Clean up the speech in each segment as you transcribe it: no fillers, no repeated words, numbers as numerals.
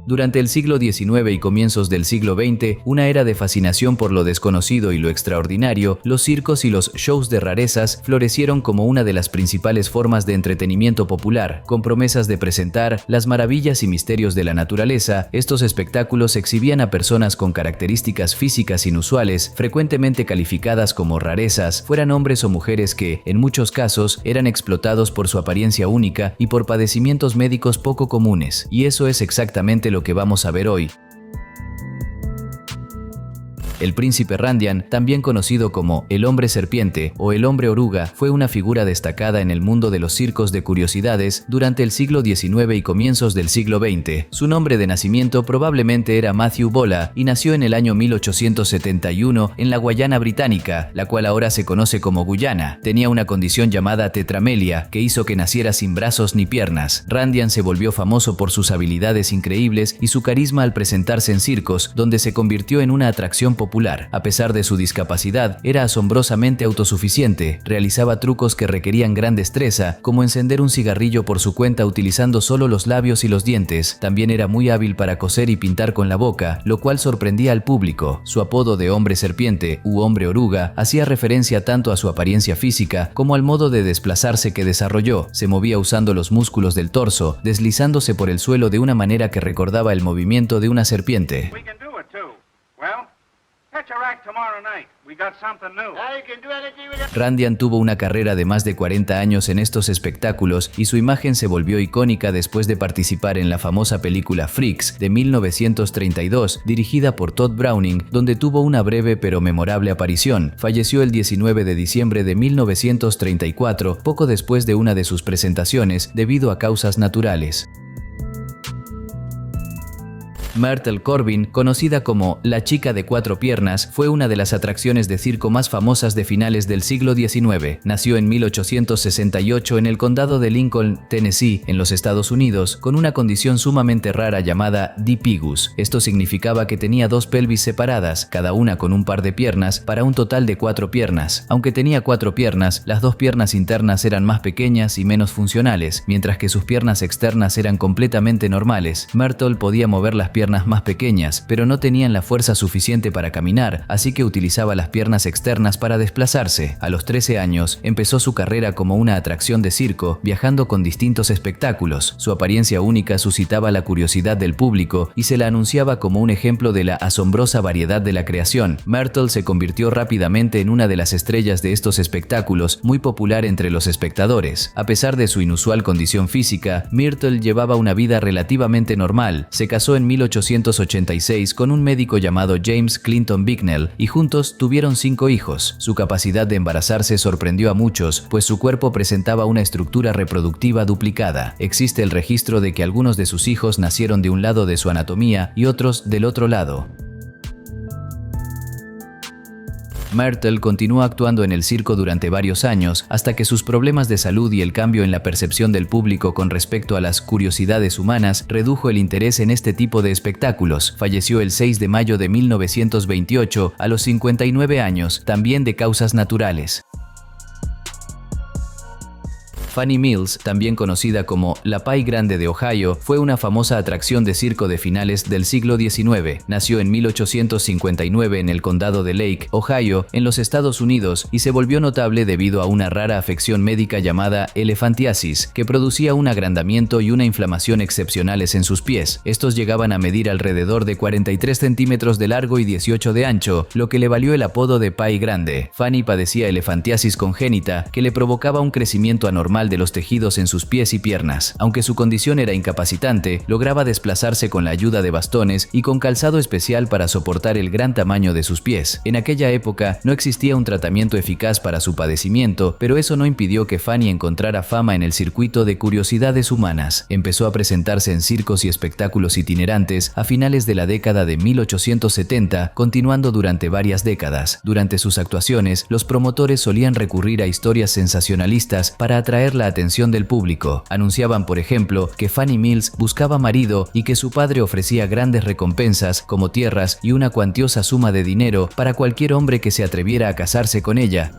Durante el siglo XIX y comienzos del siglo XX, una era de fascinación por lo desconocido y lo extraordinario, los circos y los shows de rarezas florecieron como una de las principales formas de entretenimiento popular. Con promesas de presentar las maravillas y misterios de la naturaleza, estos espectáculos exhibían a personas con características físicas inusuales, frecuentemente calificadas como rarezas, fueran hombres o mujeres que, en muchos casos, eran explotados por su apariencia única y por padecimientos médicos poco comunes. Y eso es exactamente lo que vamos a ver hoy. El príncipe Randian, también conocido como el hombre serpiente o el hombre oruga, fue una figura destacada en el mundo de los circos de curiosidades durante el siglo XIX y comienzos del siglo XX. Su nombre de nacimiento probablemente era Matthew Bola y nació en el año 1871 en la Guayana Británica, la cual ahora se conoce como Guyana. Tenía una condición llamada tetramelia que hizo que naciera sin brazos ni piernas. Randian se volvió famoso por sus habilidades increíbles y su carisma al presentarse en circos, donde se convirtió en una atracción popular. A pesar de su discapacidad, era asombrosamente autosuficiente. Realizaba trucos que requerían gran destreza, como encender un cigarrillo por su cuenta utilizando solo los labios y los dientes. También era muy hábil para coser y pintar con la boca, lo cual sorprendía al público. Su apodo de hombre serpiente u hombre oruga hacía referencia tanto a su apariencia física como al modo de desplazarse que desarrolló. Se movía usando los músculos del torso, deslizándose por el suelo de una manera que recordaba el movimiento de una serpiente. Randian tuvo una carrera de más de 40 años en estos espectáculos y su imagen se volvió icónica después de participar en la famosa película Freaks de 1932, dirigida por Todd Browning, donde tuvo una breve pero memorable aparición. Falleció el 19 de diciembre de 1934, poco después de una de sus presentaciones, debido a causas naturales. Myrtle Corbin, conocida como la chica de cuatro piernas, fue una de las atracciones de circo más famosas de finales del siglo XIX. Nació en 1868 en el condado de Lincoln, Tennessee, en los Estados Unidos, con una condición sumamente rara llamada dipigus. Esto significaba que tenía dos pelvis separadas, cada una con un par de piernas, para un total de 4 piernas. Aunque tenía 4 piernas, las 2 piernas internas eran más pequeñas y menos funcionales, mientras que sus piernas externas eran completamente normales. Myrtle podía mover las piernas más pequeñas, pero no tenían la fuerza suficiente para caminar, así que utilizaba las piernas externas para desplazarse. A los 13 años, empezó su carrera como una atracción de circo, viajando con distintos espectáculos. Su apariencia única suscitaba la curiosidad del público y se la anunciaba como un ejemplo de la asombrosa variedad de la creación. Myrtle se convirtió rápidamente en una de las estrellas de estos espectáculos, muy popular entre los espectadores. A pesar de su inusual condición física, Myrtle llevaba una vida relativamente normal. Se casó en 1886 con un médico llamado James Clinton Bicknell y juntos tuvieron 5 hijos. Su capacidad de embarazarse sorprendió a muchos, pues su cuerpo presentaba una estructura reproductiva duplicada. Existe el registro de que algunos de sus hijos nacieron de un lado de su anatomía y otros del otro lado. Myrtle continuó actuando en el circo durante varios años hasta que sus problemas de salud y el cambio en la percepción del público con respecto a las curiosidades humanas redujo el interés en este tipo de espectáculos. Falleció el 6 de mayo de 1928 a los 59 años, también de causas naturales. Fannie Mills, también conocida como la Pie Grande de Ohio, fue una famosa atracción de circo de finales del siglo XIX. Nació en 1859 en el condado de Lake, Ohio, en los Estados Unidos, y se volvió notable debido a una rara afección médica llamada elefantiasis, que producía un agrandamiento y una inflamación excepcionales en sus pies. Estos llegaban a medir alrededor de 43 centímetros de largo y 18 de ancho, lo que le valió el apodo de Pie Grande. Fannie padecía elefantiasis congénita, que le provocaba un crecimiento anormal de los tejidos en sus pies y piernas. Aunque su condición era incapacitante, lograba desplazarse con la ayuda de bastones y con calzado especial para soportar el gran tamaño de sus pies. En aquella época no existía un tratamiento eficaz para su padecimiento, pero eso no impidió que Fannie encontrara fama en el circuito de curiosidades humanas. Empezó a presentarse en circos y espectáculos itinerantes a finales de la década de 1870, continuando durante varias décadas. Durante sus actuaciones, los promotores solían recurrir a historias sensacionalistas para atraer la atención del público. Anunciaban, por ejemplo, que Fannie Mills buscaba marido y que su padre ofrecía grandes recompensas como tierras y una cuantiosa suma de dinero para cualquier hombre que se atreviera a casarse con ella.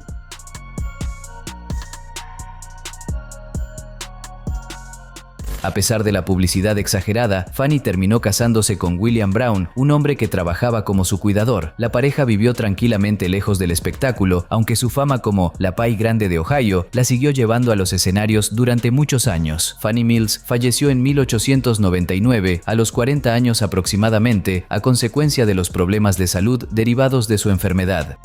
A pesar de la publicidad exagerada, Fanny terminó casándose con William Brown, un hombre que trabajaba como su cuidador. La pareja vivió tranquilamente lejos del espectáculo, aunque su fama como la Pie Grande de Ohio la siguió llevando a los escenarios durante muchos años. Fanny Mills falleció en 1899, a los 40 años aproximadamente, a consecuencia de los problemas de salud derivados de su enfermedad.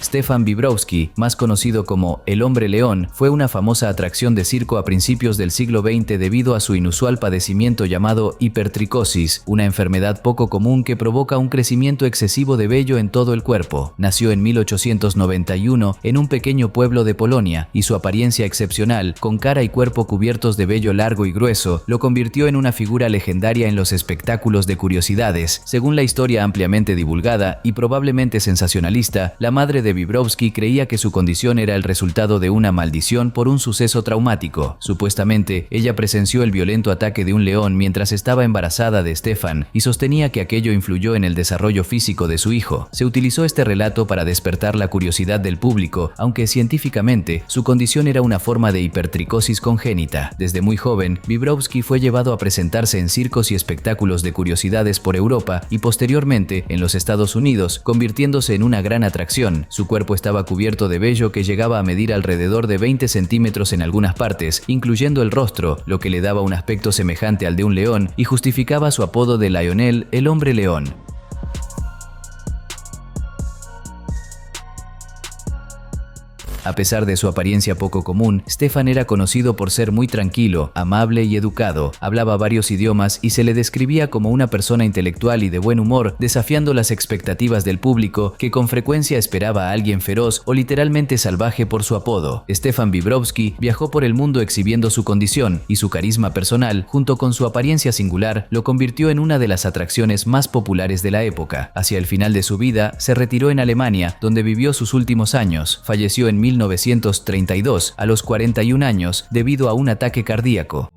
Stefan Vibrowski, más conocido como el Hombre León, fue una famosa atracción de circo a principios del siglo XX debido a su inusual padecimiento llamado hipertricosis, una enfermedad poco común que provoca un crecimiento excesivo de vello en todo el cuerpo. Nació en 1891 en un pequeño pueblo de Polonia y su apariencia excepcional, con cara y cuerpo cubiertos de vello largo y grueso, lo convirtió en una figura legendaria en los espectáculos de curiosidades. Según la historia ampliamente divulgada y probablemente sensacionalista, la madre de Vibrowski creía que su condición era el resultado de una maldición por un suceso traumático. Supuestamente, ella presenció el violento ataque de un león mientras estaba embarazada de Stefan y sostenía que aquello influyó en el desarrollo físico de su hijo. Se utilizó este relato para despertar la curiosidad del público, aunque científicamente su condición era una forma de hipertricosis congénita. Desde muy joven, Vibrowski fue llevado a presentarse en circos y espectáculos de curiosidades por Europa y posteriormente en los Estados Unidos, convirtiéndose en una gran atracción. Su cuerpo estaba cubierto de vello que llegaba a medir alrededor de 20 centímetros en algunas partes, incluyendo el rostro, lo que le daba un aspecto semejante al de un león y justificaba su apodo de Lionel, el Hombre León. A pesar de su apariencia poco común, Stefan era conocido por ser muy tranquilo, amable y educado. Hablaba varios idiomas y se le describía como una persona intelectual y de buen humor, desafiando las expectativas del público, que con frecuencia esperaba a alguien feroz o literalmente salvaje por su apodo. Stefan Vibrowski viajó por el mundo exhibiendo su condición y su carisma personal, junto con su apariencia singular, lo convirtió en una de las atracciones más populares de la época. Hacia el final de su vida, se retiró en Alemania, donde vivió sus últimos años. Falleció en 1932, a los 41 años, debido a un ataque cardíaco.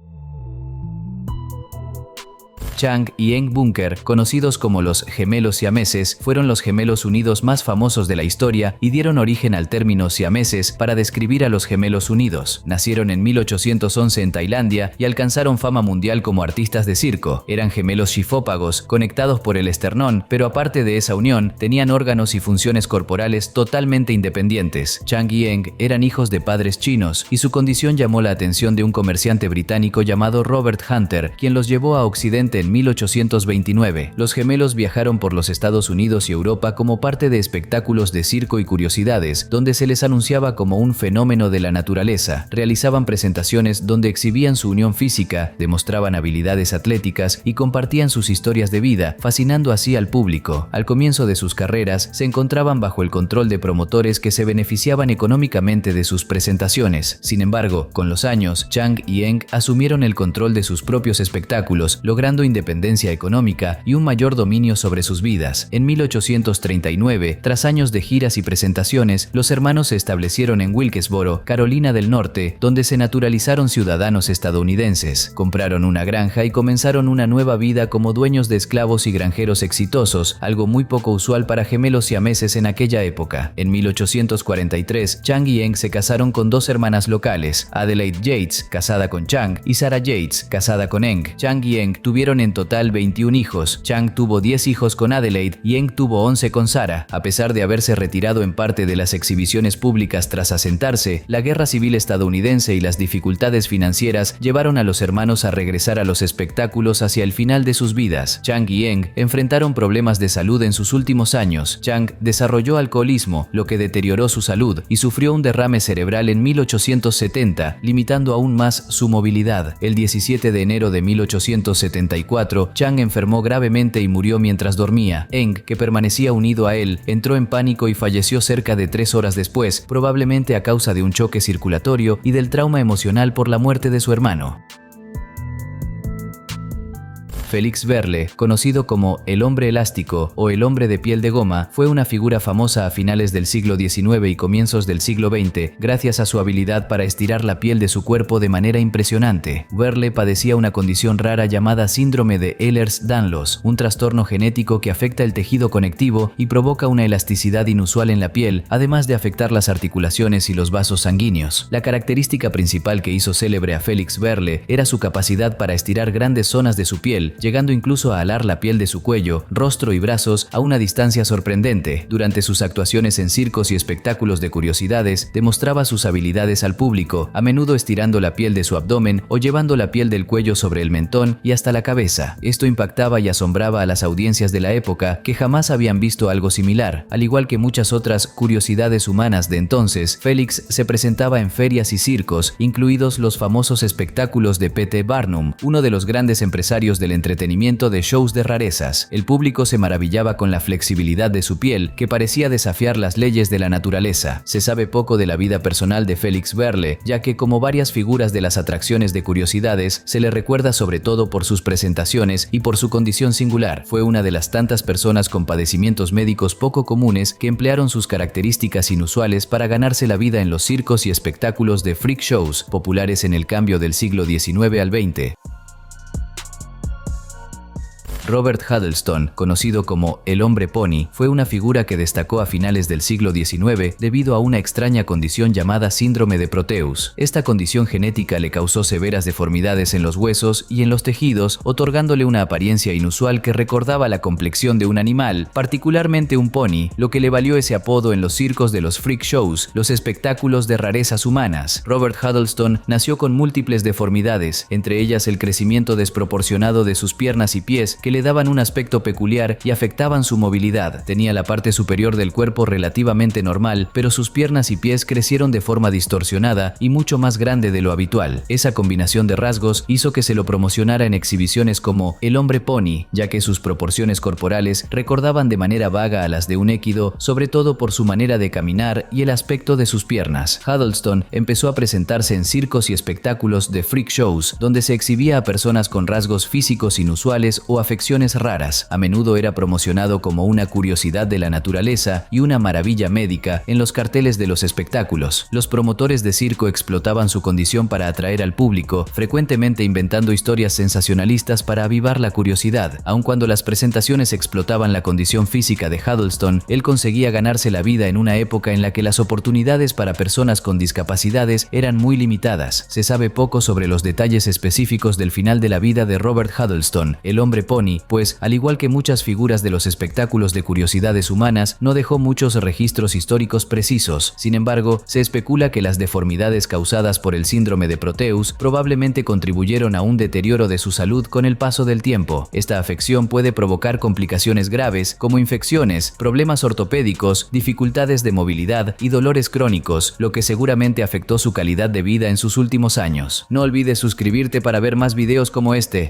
Chang y Eng Bunker, conocidos como los gemelos siameses, fueron los gemelos unidos más famosos de la historia y dieron origen al término siameses para describir a los gemelos unidos. Nacieron en 1811 en Tailandia y alcanzaron fama mundial como artistas de circo. Eran gemelos chifópagos, conectados por el esternón, pero aparte de esa unión, tenían órganos y funciones corporales totalmente independientes. Chang y Eng eran hijos de padres chinos y su condición llamó la atención de un comerciante británico llamado Robert Hunter, quien los llevó a Occidente en 1829. Los gemelos viajaron por los Estados Unidos y Europa como parte de espectáculos de circo y curiosidades, donde se les anunciaba como un fenómeno de la naturaleza. Realizaban presentaciones donde exhibían su unión física, demostraban habilidades atléticas y compartían sus historias de vida, fascinando así al público. Al comienzo de sus carreras, se encontraban bajo el control de promotores que se beneficiaban económicamente de sus presentaciones. Sin embargo, con los años, Chang y Eng asumieron el control de sus propios espectáculos, logrando independencia económica y un mayor dominio sobre sus vidas. En 1839, tras años de giras y presentaciones, los hermanos se establecieron en Wilkesboro, Carolina del Norte, donde se naturalizaron ciudadanos estadounidenses. Compraron una granja y comenzaron una nueva vida como dueños de esclavos y granjeros exitosos, algo muy poco usual para gemelos siameses en aquella época. En 1843, Chang y Eng se casaron con dos hermanas locales, Adelaide Yates, casada con Chang, y Sarah Yates, casada con Eng. Chang y Eng tuvieron en total 21 hijos. Chang tuvo 10 hijos con Adelaide y Eng tuvo 11 con Sarah. A pesar de haberse retirado en parte de las exhibiciones públicas tras asentarse, la guerra civil estadounidense y las dificultades financieras llevaron a los hermanos a regresar a los espectáculos hacia el final de sus vidas. Chang y Eng enfrentaron problemas de salud en sus últimos años. Chang desarrolló alcoholismo, lo que deterioró su salud, y sufrió un derrame cerebral en 1870, limitando aún más su movilidad. El 17 de enero de 1874, Chang enfermó gravemente y murió mientras dormía. Eng, que permanecía unido a él, entró en pánico y falleció cerca de 3 horas después, probablemente a causa de un choque circulatorio y del trauma emocional por la muerte de su hermano. Félix Verle, conocido como el hombre elástico o el hombre de piel de goma, fue una figura famosa a finales del siglo XIX y comienzos del siglo XX gracias a su habilidad para estirar la piel de su cuerpo de manera impresionante. Verle padecía una condición rara llamada síndrome de Ehlers-Danlos, un trastorno genético que afecta el tejido conectivo y provoca una elasticidad inusual en la piel, además de afectar las articulaciones y los vasos sanguíneos. La característica principal que hizo célebre a Félix Verle era su capacidad para estirar grandes zonas de su piel, llegando incluso a alar la piel de su cuello, rostro y brazos a una distancia sorprendente. Durante sus actuaciones en circos y espectáculos de curiosidades, demostraba sus habilidades al público, a menudo estirando la piel de su abdomen o llevando la piel del cuello sobre el mentón y hasta la cabeza. Esto impactaba y asombraba a las audiencias de la época, que jamás habían visto algo similar. Al igual que muchas otras curiosidades humanas de entonces, Félix se presentaba en ferias y circos, incluidos los famosos espectáculos de P.T. Barnum, uno de los grandes empresarios del entretenimiento de shows de rarezas. El público se maravillaba con la flexibilidad de su piel, que parecía desafiar las leyes de la naturaleza. Se sabe poco de la vida personal de Félix Verle, ya que como varias figuras de las atracciones de curiosidades, se le recuerda sobre todo por sus presentaciones y por su condición singular. Fue una de las tantas personas con padecimientos médicos poco comunes que emplearon sus características inusuales para ganarse la vida en los circos y espectáculos de freak shows, populares en el cambio del siglo XIX al XX. Robert Huddleston, conocido como el hombre pony, fue una figura que destacó a finales del siglo XIX debido a una extraña condición llamada síndrome de Proteus. Esta condición genética le causó severas deformidades en los huesos y en los tejidos, otorgándole una apariencia inusual que recordaba la complexión de un animal, particularmente un pony, lo que le valió ese apodo en los circos de los freak shows, los espectáculos de rarezas humanas. Robert Huddleston nació con múltiples deformidades, entre ellas el crecimiento desproporcionado de sus piernas y pies, que le daban un aspecto peculiar y afectaban su movilidad. Tenía la parte superior del cuerpo relativamente normal, pero sus piernas y pies crecieron de forma distorsionada y mucho más grande de lo habitual. Esa combinación de rasgos hizo que se lo promocionara en exhibiciones como el hombre pony, ya que sus proporciones corporales recordaban de manera vaga a las de un équido, sobre todo por su manera de caminar y el aspecto de sus piernas. Huddleston empezó a presentarse en circos y espectáculos de freak shows, donde se exhibía a personas con rasgos físicos inusuales o afecciones raras. A menudo era promocionado como una curiosidad de la naturaleza y una maravilla médica en los carteles de los espectáculos. Los promotores de circo explotaban su condición para atraer al público, frecuentemente inventando historias sensacionalistas para avivar la curiosidad. Aun cuando las presentaciones explotaban la condición física de Huddleston, él conseguía ganarse la vida en una época en la que las oportunidades para personas con discapacidades eran muy limitadas. Se sabe poco sobre los detalles específicos del final de la vida de Robert Huddleston, el hombre pony, pues, al igual que muchas figuras de los espectáculos de curiosidades humanas, no dejó muchos registros históricos precisos. Sin embargo, se especula que las deformidades causadas por el síndrome de Proteus probablemente contribuyeron a un deterioro de su salud con el paso del tiempo. Esta afección puede provocar complicaciones graves como infecciones, problemas ortopédicos, dificultades de movilidad y dolores crónicos, lo que seguramente afectó su calidad de vida en sus últimos años. No olvides suscribirte para ver más videos como este.